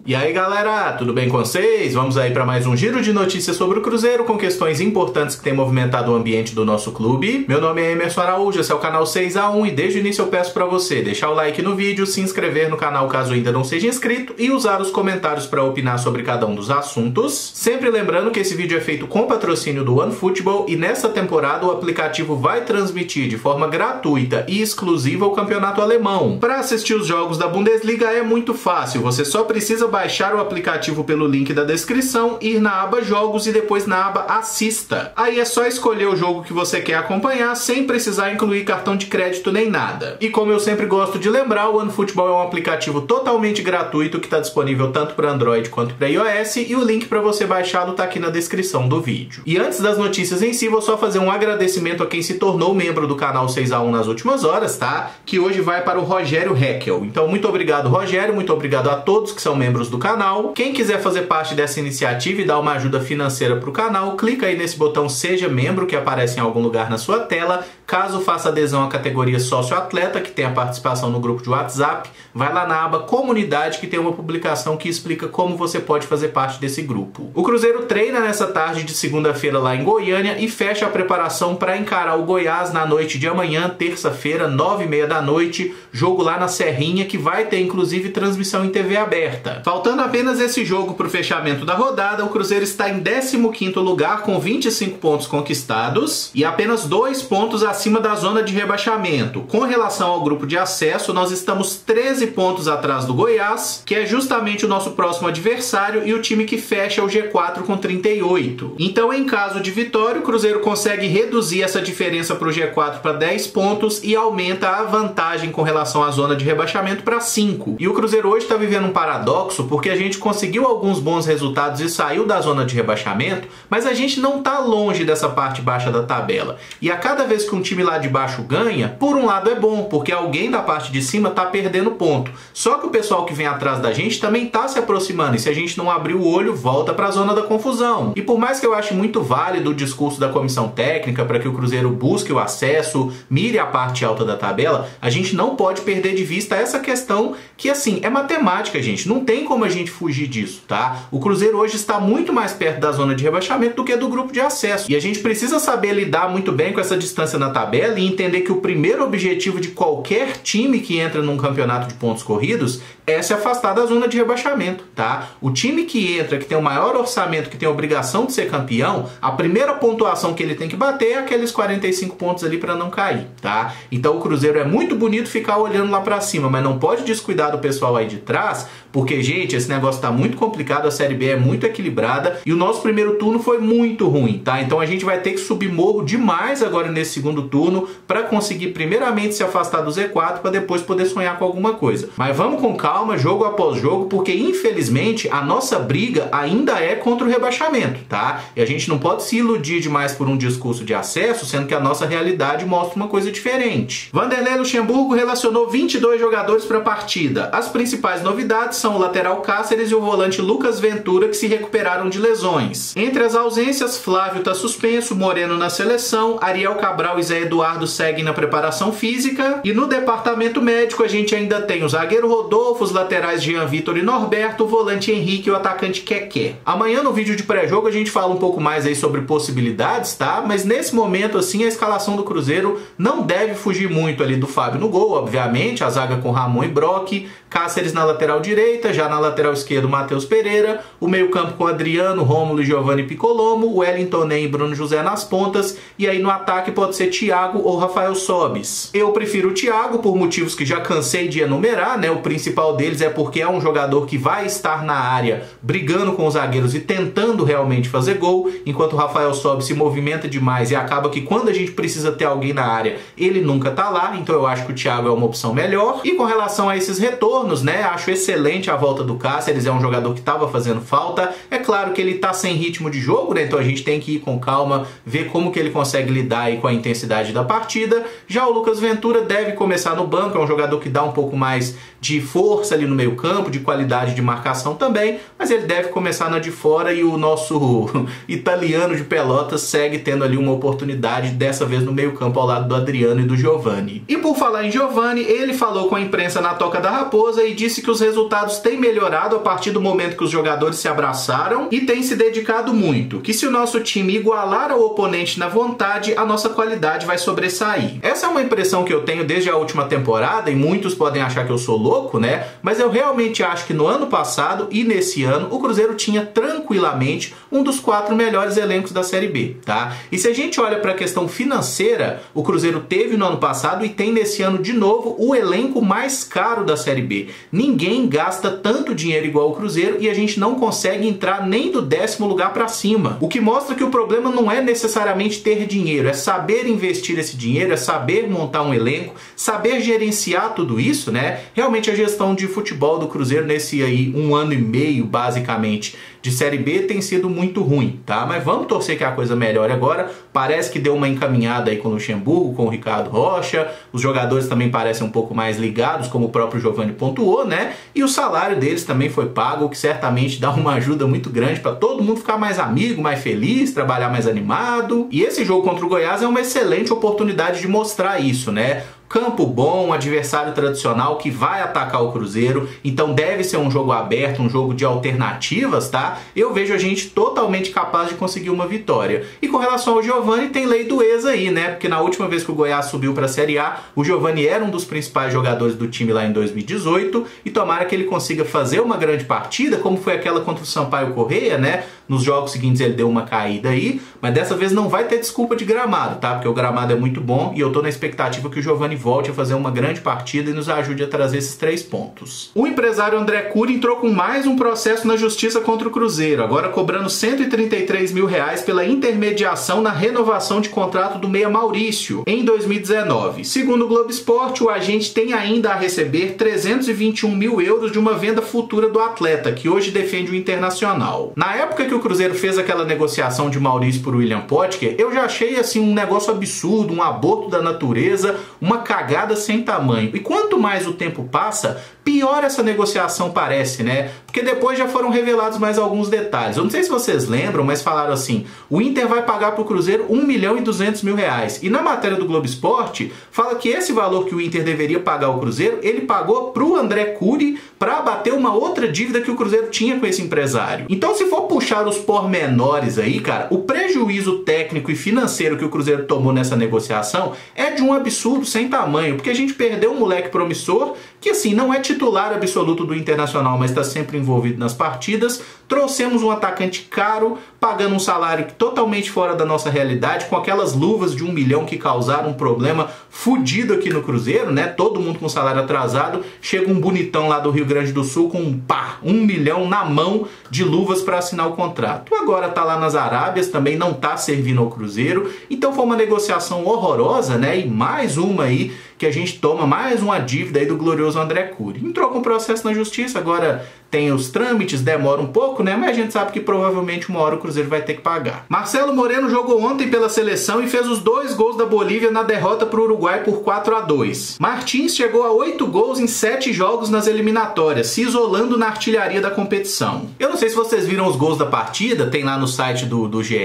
E aí galera, tudo bem com vocês? Vamos aí para mais um giro de notícias sobre o Cruzeiro com questões importantes que têm movimentado o ambiente do nosso clube. Meu nome é Emerson Araújo, esse é o canal 6x1 e desde o início eu peço para você deixar o like no vídeo, se inscrever no canal caso ainda não seja inscrito e usar os comentários para opinar sobre cada um dos assuntos. Sempre lembrando que esse vídeo é feito com patrocínio do OneFootball e nessa temporada o aplicativo vai transmitir de forma gratuita e exclusiva o campeonato alemão. Para assistir os jogos da Bundesliga é muito fácil, você só precisa baixar o aplicativo pelo link da descrição, ir na aba Jogos e depois na aba Assista. Aí é só escolher o jogo que você quer acompanhar sem precisar incluir cartão de crédito nem nada. E como eu sempre gosto de lembrar, o OneFootball é um aplicativo totalmente gratuito que está disponível tanto para Android quanto para iOS e o link para você baixá-lo está aqui na descrição do vídeo. E antes das notícias em si, vou só fazer um agradecimento a quem se tornou membro do canal 6x1 nas últimas horas, tá? Que hoje vai para o Rogério Heckel. Então, muito obrigado, Rogério, muito obrigado a todos que são membros do canal. Quem quiser fazer parte dessa iniciativa e dar uma ajuda financeira para o canal, clica aí nesse botão Seja Membro, que aparece em algum lugar na sua tela. Caso faça adesão à categoria Sócio-Atleta, que tem a participação no grupo de WhatsApp, vai lá na aba Comunidade, que tem uma publicação que explica como você pode fazer parte desse grupo. O Cruzeiro treina nessa tarde de segunda-feira lá em Goiânia e fecha a preparação para encarar o Goiás na noite de amanhã, terça-feira, 9h30 da noite, jogo lá na Serrinha, que vai ter inclusive transmissão em TV aberta. Faltando apenas esse jogo para o fechamento da rodada, o Cruzeiro está em 15º lugar com 25 pontos conquistados e apenas 2 pontos acima da zona de rebaixamento. Com relação ao grupo de acesso, nós estamos 13 pontos atrás do Goiás, que é justamente o nosso próximo adversário e o time que fecha o G4 com 38. Então, em caso de vitória, o Cruzeiro consegue reduzir essa diferença para o G4 para 10 pontos e aumenta a vantagem com relação à zona de rebaixamento para 5. E o Cruzeiro hoje está vivendo um paradoxo porque a gente conseguiu alguns bons resultados e saiu da zona de rebaixamento, mas a gente não está longe dessa parte baixa da tabela. E a cada vez que um time lá de baixo ganha, por um lado é bom, porque alguém da parte de cima está perdendo ponto. Só que o pessoal que vem atrás da gente também está se aproximando, e se a gente não abrir o olho, volta para a zona da confusão. E por mais que eu ache muito válido o discurso da comissão técnica para que o Cruzeiro busque o acesso, mire a parte alta da tabela, a gente não pode perder de vista essa questão que, assim, é matemática, gente. Não tem como a gente fugir disso, tá? O Cruzeiro hoje está muito mais perto da zona de rebaixamento do que do grupo de acesso. E a gente precisa saber lidar muito bem com essa distância na tabela e entender que o primeiro objetivo de qualquer time que entra num campeonato de pontos corridos é se afastar da zona de rebaixamento, tá? O time que entra, que tem o maior orçamento, que tem a obrigação de ser campeão, a primeira pontuação que ele tem que bater é aqueles 45 pontos ali para não cair, tá? Então o Cruzeiro é muito bonito ficar olhando lá para cima, mas não pode descuidar do pessoal aí de trás, porque, gente, esse negócio tá muito complicado, a Série B é muito equilibrada e o nosso primeiro turno foi muito ruim, tá? Então a gente vai ter que subir morro demais agora nesse segundo turno para conseguir primeiramente se afastar do Z4 para depois poder sonhar com alguma coisa. Mas vamos com calma, jogo após jogo, porque infelizmente a nossa briga ainda é contra o rebaixamento, tá? E a gente não pode se iludir demais por um discurso de acesso, sendo que a nossa realidade mostra uma coisa diferente. Vanderlei Luxemburgo relacionou 22 jogadores para a partida. As principais novidades são o lateral Cáceres e o volante Lucas Ventura, que se recuperaram de lesões. Entre as ausências, Flávio está suspenso, Moreno na seleção, Ariel Cabral e Zé Eduardo seguem na preparação física. E no departamento médico a gente ainda tem o zagueiro Rodolfo, os laterais Jean Vitor e Norberto, o volante Henrique e o atacante Keké. Amanhã no vídeo de pré-jogo a gente fala um pouco mais aí sobre possibilidades, tá? Mas nesse momento assim a escalação do Cruzeiro não deve fugir muito ali do Fábio no gol, obviamente, a zaga com Ramon e Brock, Cáceres na lateral direita, já na lateral esquerda o Matheus Pereira, o meio-campo com Adriano, Rômulo e Giovanni Piccolomo, Wellington Ney e Bruno José nas pontas, e aí no ataque pode ser Thiago ou Rafael Sobis. Eu prefiro o Thiago por motivos que já cansei de enumerar, né? O principal deles é porque é um jogador que vai estar na área brigando com os zagueiros e tentando realmente fazer gol, enquanto o Rafael Sobis se movimenta demais e acaba que quando a gente precisa ter alguém na área, ele nunca tá lá, então eu acho que o Thiago é uma opção melhor. E com relação a esses retornos, né? Acho excelente a volta do Cáceres, é um jogador que estava fazendo falta. É claro que ele tá sem ritmo de jogo, né? Então a gente tem que ir com calma, ver como que ele consegue lidar aí com a intensidade intensidade da partida. Já o Lucas Ventura deve começar no banco, é um jogador que dá um pouco mais de força ali no meio campo, de qualidade de marcação também, mas ele deve começar na de fora e o nosso italiano de Pelotas segue tendo ali uma oportunidade, dessa vez no meio campo ao lado do Adriano e do Giovani. E por falar em Giovani, ele falou com a imprensa na Toca da Raposa e disse que os resultados têm melhorado a partir do momento que os jogadores se abraçaram e têm se dedicado muito, que se o nosso time igualar ao oponente na vontade, a nossa qualidade vai sobressair. Essa é uma impressão que eu tenho desde a última temporada e muitos podem achar que eu sou louco, né? Mas eu realmente acho que no ano passado e nesse ano o Cruzeiro tinha tranquilamente um dos 4 melhores elencos da Série B, tá? E se a gente olha para a questão financeira, o Cruzeiro teve no ano passado e tem nesse ano de novo o elenco mais caro da Série B. Ninguém gasta tanto dinheiro igual o Cruzeiro e a gente não consegue entrar nem do 10º lugar para cima. O que mostra que o problema não é necessariamente ter dinheiro, é saber investir esse dinheiro, é saber montar um elenco, saber gerenciar tudo isso, né? Realmente a gestão de futebol do Cruzeiro nesse aí 1 ano e meio, basicamente, de Série B tem sido muito ruim, tá? Mas vamos torcer que a coisa melhore agora. Parece que deu uma encaminhada aí com o Luxemburgo, com o Ricardo Rocha. Os jogadores também parecem um pouco mais ligados, como o próprio Giovani pontuou, né? E o salário deles também foi pago, o que certamente dá uma ajuda muito grande para todo mundo ficar mais amigo, mais feliz, trabalhar mais animado. E esse jogo contra o Goiás é uma excelente oportunidade de mostrar isso, né? Campo bom, adversário tradicional que vai atacar o Cruzeiro, então deve ser um jogo aberto, um jogo de alternativas, tá? Eu vejo a gente totalmente capaz de conseguir uma vitória. E com relação ao Giovani, tem lei do ex aí, né? Porque na última vez que o Goiás subiu para a Série A, o Giovani era um dos principais jogadores do time lá em 2018, e tomara que ele consiga fazer uma grande partida, como foi aquela contra o Sampaio Corrêa, né? Nos jogos seguintes ele deu uma caída aí, mas dessa vez não vai ter desculpa de gramado, tá? Porque o gramado é muito bom e eu tô na expectativa que o Giovani volte a fazer uma grande partida e nos ajude a trazer esses 3 pontos. O empresário André Cury entrou com mais um processo na justiça contra o Cruzeiro, agora cobrando R$133 mil pela intermediação na renovação de contrato do meia Maurício em 2019. Segundo o Globo Esporte, o agente tem ainda a receber 321 mil euros de uma venda futura do atleta, que hoje defende o Internacional. Na época que o Cruzeiro fez aquela negociação de Maurício por William Potker, eu já achei assim um negócio absurdo, um aborto da natureza, uma cagada sem tamanho. E quanto mais o tempo passa, pior essa negociação parece, né? Porque depois já foram revelados mais alguns detalhes. Eu não sei se vocês lembram, mas falaram assim, o Inter vai pagar para o Cruzeiro R$1.200.000. E na matéria do Globo Esporte, fala que esse valor que o Inter deveria pagar ao Cruzeiro, ele pagou para o André Cury para abater uma outra dívida que o Cruzeiro tinha com esse empresário. Então, se for puxar os pormenores aí, cara, o prejuízo técnico e financeiro que o Cruzeiro tomou nessa negociação é de um absurdo sem tamanho, porque a gente perdeu um moleque promissor que, assim, não é titular absoluto do Internacional, mas está sempre envolvido nas partidas. Trouxemos um atacante caro, pagando um salário totalmente fora da nossa realidade, com aquelas luvas de 1 milhão que causaram um problema fudido aqui no Cruzeiro, né? Todo mundo com salário atrasado. Chega um bonitão lá do Rio Grande do Sul com 1 milhão na mão de luvas para assinar o contrato. Agora tá lá nas Arábias, também não tá servindo ao Cruzeiro. Então foi uma negociação horrorosa, né? E mais uma aí que a gente toma, mais uma dívida aí do glorioso André Cury. Entrou com processo na justiça, agora tem os trâmites, demora um pouco, né? Mas a gente sabe que provavelmente uma hora o Cruzeiro vai ter que pagar. Marcelo Moreno jogou ontem pela seleção e fez os 2 gols da Bolívia na derrota para o Uruguai por 4-2. Martins chegou a 8 gols em 7 jogos nas eliminatórias, se isolando na artilharia da competição. Eu não sei se vocês viram os gols da partida, tem lá no site do GE,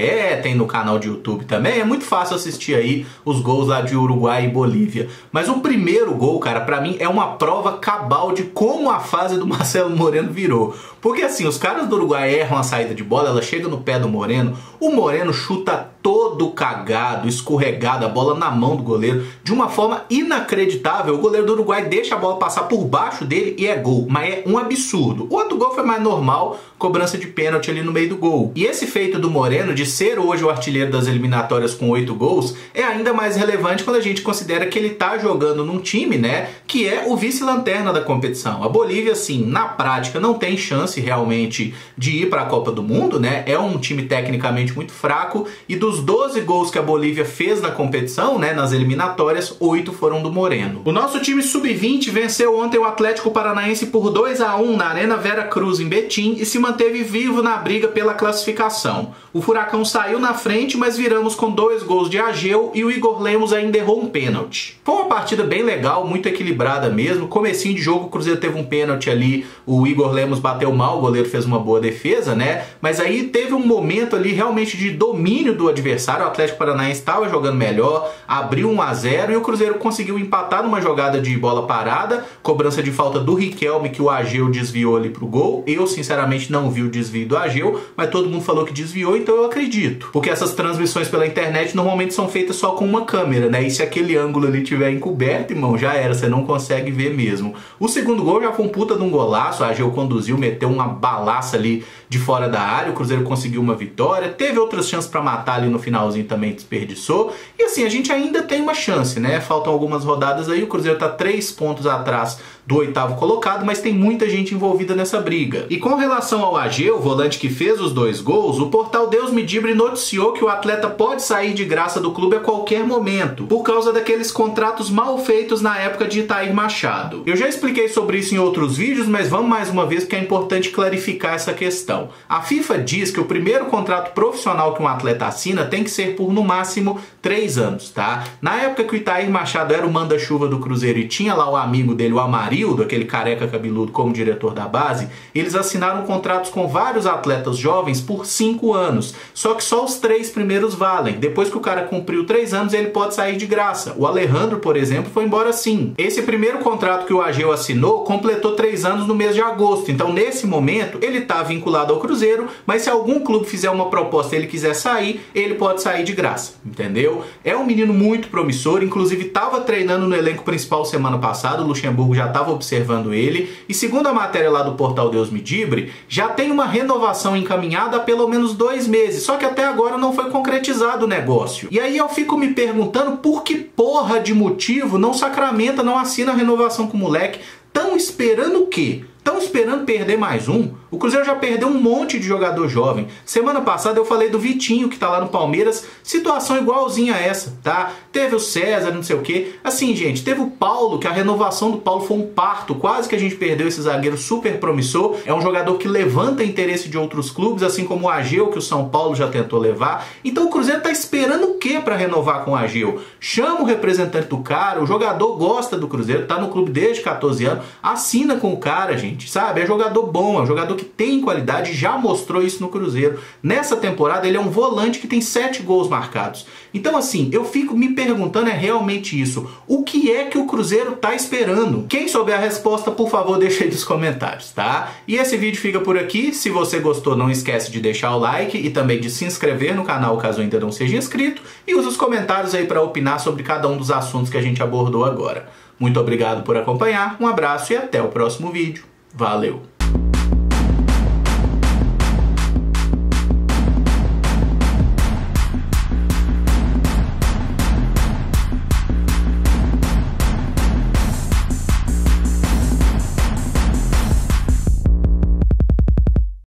tem no canal de YouTube também, é muito fácil assistir aí os gols lá de Uruguai e Bolívia. Mas o primeiro gol, cara, pra mim é uma prova cabal de como a fase do Marcelo Moreno virou. Porque assim, os caras do Uruguai erram a saída de bola, ela chega no pé do Moreno, o Moreno chuta todo cagado, escorregado, a bola na mão do goleiro, de uma forma inacreditável. O goleiro do Uruguai deixa a bola passar por baixo dele e é gol, mas é um absurdo. O outro gol foi mais normal, cobrança de pênalti ali no meio do gol. E esse feito do Moreno de ser hoje o artilheiro das eliminatórias com 8 gols é ainda mais relevante quando a gente considera que ele tá jogando jogando num time, né, que é o vice-lanterna da competição. A Bolívia, assim, na prática não tem chance realmente de ir para a Copa do Mundo, né? É um time tecnicamente muito fraco e dos 12 gols que a Bolívia fez na competição, né, nas eliminatórias, 8 foram do Moreno. O nosso time sub-20 venceu ontem o Atlético Paranaense por 2-1 na Arena Vera Cruz em Betim e se manteve vivo na briga pela classificação. O Furacão saiu na frente, mas viramos com 2 gols de Ageu e o Igor Lemos ainda errou um pênalti. Foi uma partida bem legal, muito equilibrada mesmo. Comecinho de jogo, o Cruzeiro teve um pênalti ali, o Igor Lemos bateu mal, o goleiro fez uma boa defesa, né? Mas aí teve um momento ali realmente de domínio do adversário, o Atlético Paranaense estava jogando melhor, abriu 1-0 e o Cruzeiro conseguiu empatar numa jogada de bola parada, cobrança de falta do Riquelme que o Ageu desviou ali pro gol. Eu sinceramente não vi o desvio do Ageu, mas todo mundo falou que desviou, então eu acredito. Porque essas transmissões pela internet normalmente são feitas só com uma câmera, né? E se aquele ângulo ali tiver encoberto, irmão, já era, você não consegue ver mesmo. O segundo gol já foi um puta de um golaço, o Ageu conduziu, meteu uma balaça ali de fora da área, o Cruzeiro conseguiu uma vitória, teve outras chances para matar ali no finalzinho, também desperdiçou. E assim, a gente ainda tem uma chance, né? Faltam algumas rodadas aí, o Cruzeiro tá 3 pontos atrás do 8º colocado, mas tem muita gente envolvida nessa briga. E com relação ao Ageu, o volante que fez os 2 gols, o portal Deus Me Dibre noticiou que o atleta pode sair de graça do clube a qualquer momento, por causa daqueles contratos mal feitos na época de Itair Machado. Eu já expliquei sobre isso em outros vídeos, mas vamos mais uma vez porque é importante clarificar essa questão. A FIFA diz que o primeiro contrato profissional que um atleta assina tem que ser por no máximo 3 anos, tá? Na época que o Itair Machado era o manda-chuva do Cruzeiro e tinha lá o amigo dele, o Amarildo, aquele careca cabeludo como diretor da base, eles assinaram contratos com vários atletas jovens por 5 anos. Só que só os 3 primeiros valem. Depois que o cara cumpriu 3 anos, ele pode sair de graça. O Alejandro, por exemplo, foi embora sim. Esse primeiro contrato que o Ageu assinou completou 3 anos no mês de agosto. Então, nesse momento, ele está vinculado ao Cruzeiro, mas se algum clube fizer uma proposta e ele quiser sair, ele pode sair de graça, entendeu? É um menino muito promissor, inclusive estava treinando no elenco principal semana passada, o Luxemburgo já estava observando ele, e segundo a matéria lá do portal Deus Me Dibre, já tem uma renovação encaminhada há pelo menos 2 meses, só que até agora não foi concretizado o negócio. E aí eu fico me perguntando por que porra de motivo não sacramenta, não assina a renovação com o moleque. Estão esperando o quê? Estão esperando perder mais um? O Cruzeiro já perdeu um monte de jogador jovem. Semana passada eu falei do Vitinho, que tá lá no Palmeiras, situação igualzinha a essa, tá? Teve o César, não sei o quê. Assim, gente, teve o Paulo, que a renovação do Paulo foi um parto. Quase que a gente perdeu esse zagueiro super promissor. É um jogador que levanta interesse de outros clubes, assim como o Ageu, que o São Paulo já tentou levar. Então o Cruzeiro tá esperando o quê para renovar com o Ageu? Chama o representante do cara, o jogador gosta do Cruzeiro, tá no clube desde 14 anos, assina com o cara, gente, sabe? É jogador bom, é um jogador que tem qualidade, já mostrou isso no Cruzeiro. Nessa temporada ele é um volante que tem 7 gols marcados. Então assim, eu fico me perguntando é realmente isso. O que é que o Cruzeiro tá esperando? Quem souber a resposta, por favor, deixa aí nos comentários, tá? E esse vídeo fica por aqui. Se você gostou, não esquece de deixar o like e também de se inscrever no canal caso ainda não seja inscrito. E usa os comentários aí para opinar sobre cada um dos assuntos que a gente abordou agora. Muito obrigado por acompanhar, um abraço e até o próximo vídeo. Valeu!